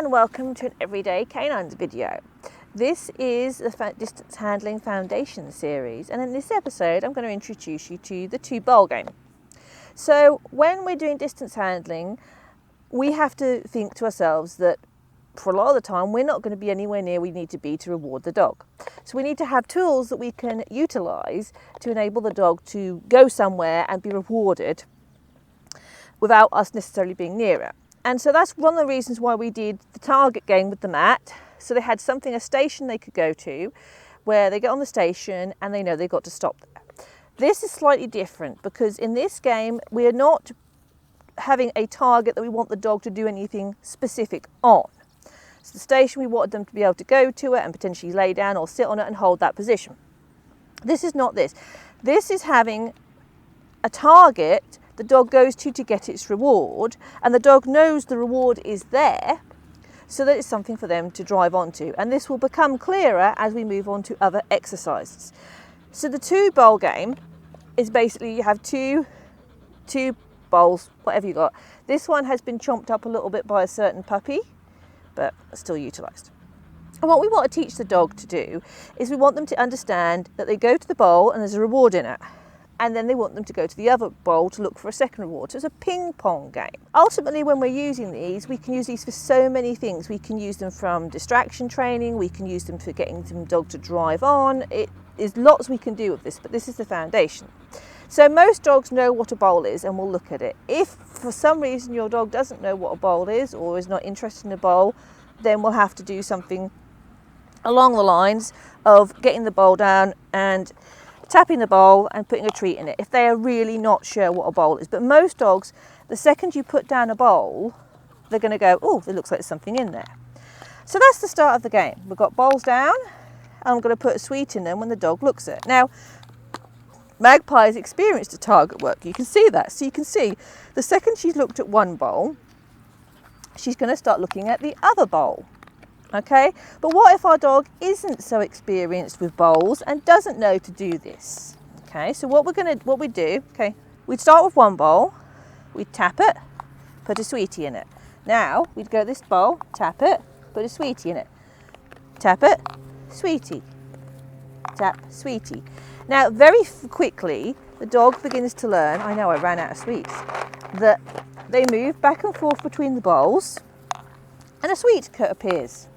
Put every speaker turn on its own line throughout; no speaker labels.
and welcome to an Everyday Canines video. This is the Distance Handling Foundation series, and in this episode I'm going to introduce you to the two-bowl game. So when we're doing distance handling, we have to think to ourselves that for a lot of the time we're not going to be anywhere near where we need to be to reward the dog. So we need to have tools that we can utilise to enable the dog to go somewhere and be rewarded without us necessarily being near it. And so that's one of the reasons why we did the target game with the mat. So they had a station they could go to where they get on the station and they know they've got to stop there. This is slightly different because in this game we are not having a target that we want the dog to do anything specific on. So the station, we wanted them to be able to go to it and potentially lay down or sit on it and hold that position. This is not this. This is having a target the dog goes to get its reward, and the dog knows the reward is there so that it's something for them to drive onto. And this will become clearer as we move on to other exercises. So the two-bowl game is basically you have two bowls, whatever you got. This one has been chomped up a little bit by a certain puppy, but still utilised. And what we want to teach the dog to do is we want them to understand that they go to the bowl and there's a reward in it. And then they want them to go to the other bowl to look for a second reward. So it's a ping pong game. Ultimately, when we're using these, we can use these for so many things. We can use them from distraction training, we can use them for getting the dog to drive on. It is lots we can do with this, but this is the foundation. So most dogs know what a bowl is and will look at it. If for some reason your dog doesn't know what a bowl is or is not interested in a bowl, then we'll have to do something along the lines of getting the bowl down and tapping the bowl and putting a treat in it if they are really not sure what a bowl is. But most dogs, the second you put down a bowl, they're going to go, oh, it looks like there's something in there. So that's the start of the game. We've got bowls down and I'm going to put a sweet in them when the dog looks at it. Now, Magpie has experienced a target work. You can see that. So you can see the second she's looked at one bowl, she's going to start looking at the other bowl. Okay, but what if our dog isn't so experienced with bowls and doesn't know to do this? Okay, so what we do, okay, we'd start with one bowl, we'd tap it, put a sweetie in it. Now we'd go to this bowl, tap it, put a sweetie in it. Tap it, sweetie, tap, sweetie. Now very quickly the dog begins to learn, I know I ran out of sweets, that they move back and forth between the bowls and a sweet appears.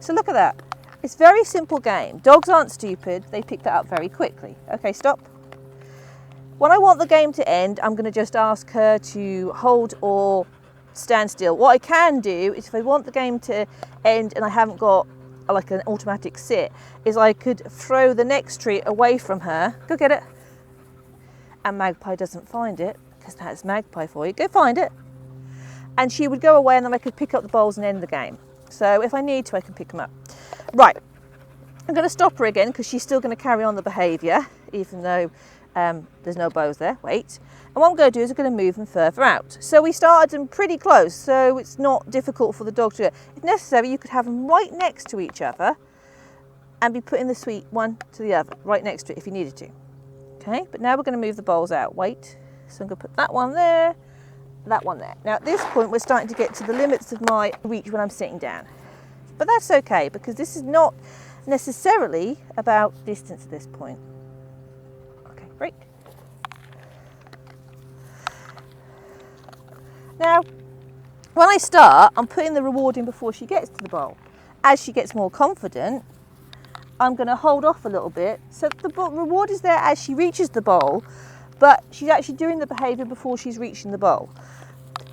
So look at that. It's a very simple game. Dogs aren't stupid. They pick that up very quickly. Okay, stop. When I want the game to end, I'm going to just ask her to hold or stand still. What I can do is if I want the game to end and I haven't got like an automatic sit, is I could throw the next treat away from her. Go get it. And Magpie doesn't find it, because that's Magpie for you. Go find it. And she would go away and then I could pick up the bowls and end the game. So if I need to, I can pick them up. Right, I'm going to stop her again because she's still going to carry on the behaviour, even though there's no bows there. Wait. And what I'm going to do is I'm going to move them further out. So we started them pretty close, so it's not difficult for the dog to do it. If necessary, you could have them right next to each other and be putting the sweet one to the other, right next to it if you needed to. Okay, but now we're going to move the bowls out. Wait, so I'm going to put that one there, that one there. Now at this point we're starting to get to the limits of my reach when I'm sitting down. But that's okay because this is not necessarily about distance at this point. Okay, break. Now, when I start, I'm putting the reward in before she gets to the bowl. As she gets more confident, I'm going to hold off a little bit so the reward is there as she reaches the bowl, but she's actually doing the behaviour before she's reaching the bowl.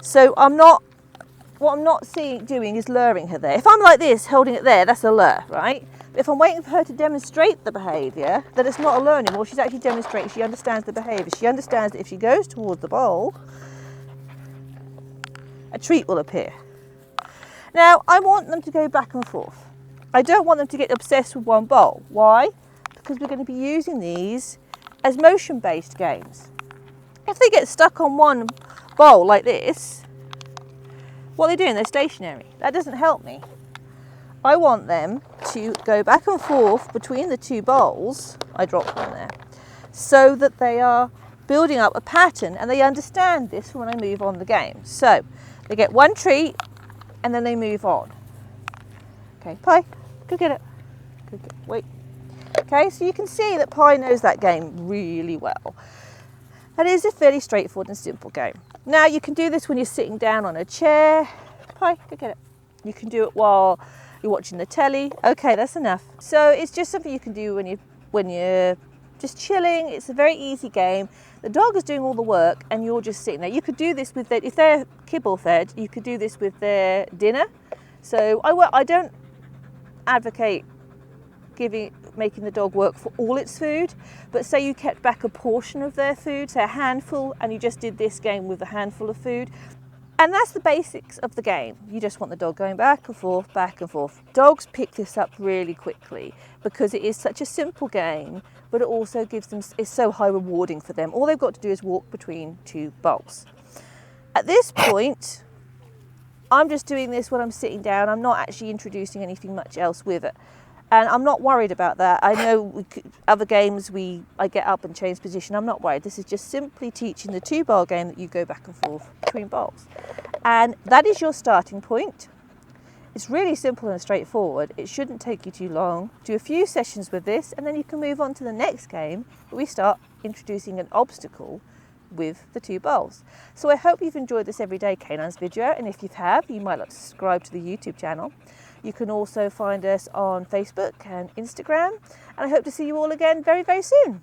So what I'm not doing is luring her there. If I'm like this, holding it there, that's a lure, right? But if I'm waiting for her to demonstrate the behaviour, then it's not a lure anymore. She's actually demonstrating, she understands the behaviour. She understands that if she goes towards the bowl, a treat will appear. Now, I want them to go back and forth. I don't want them to get obsessed with one bowl. Why? Because we're going to be using these as motion-based games. If they get stuck on one bowl like this, what are they doing? They're stationary. That doesn't help me. I want them to go back and forth between the two bowls. I dropped one there. So that they are building up a pattern and they understand this when I move on the game. So they get one treat, and then they move on. Okay, Pi, go get it. Go get it. Wait. Okay, so you can see that Pi knows that game really well. And it is a fairly straightforward and simple game. Now you can do this when you're sitting down on a chair. Pi, go get it. You can do it while you're watching the telly. Okay, that's enough. So it's just something you can do when you're just chilling. It's a very easy game. The dog is doing all the work and you're just sitting there. You could do this with if they're kibble fed, you could do this with their dinner. So I don't advocate making the dog work for all its food, but say you kept back a portion of their food, say a handful, and you just did this game with a handful of food. And that's the basics of the game. You just want the dog going back and forth, back and forth. Dogs pick this up really quickly because it is such a simple game, but it also it's so high rewarding for them. All they've got to do is walk between two bowls. At this point, I'm just doing this when I'm sitting down. I'm not actually introducing anything much else with it. And I'm not worried about that. I know other games I get up and change position. I'm not worried. This is just simply teaching the 2-bowl game that you go back and forth between bowls. And that is your starting point. It's really simple and straightforward. It shouldn't take you too long. Do a few sessions with this and then you can move on to the next game where we start introducing an obstacle with the 2 bowls. So I hope you've enjoyed this Everyday Canines video, and if you have, you might like to subscribe to the YouTube channel. You can also find us on Facebook and Instagram, and I hope to see you all again very, very soon.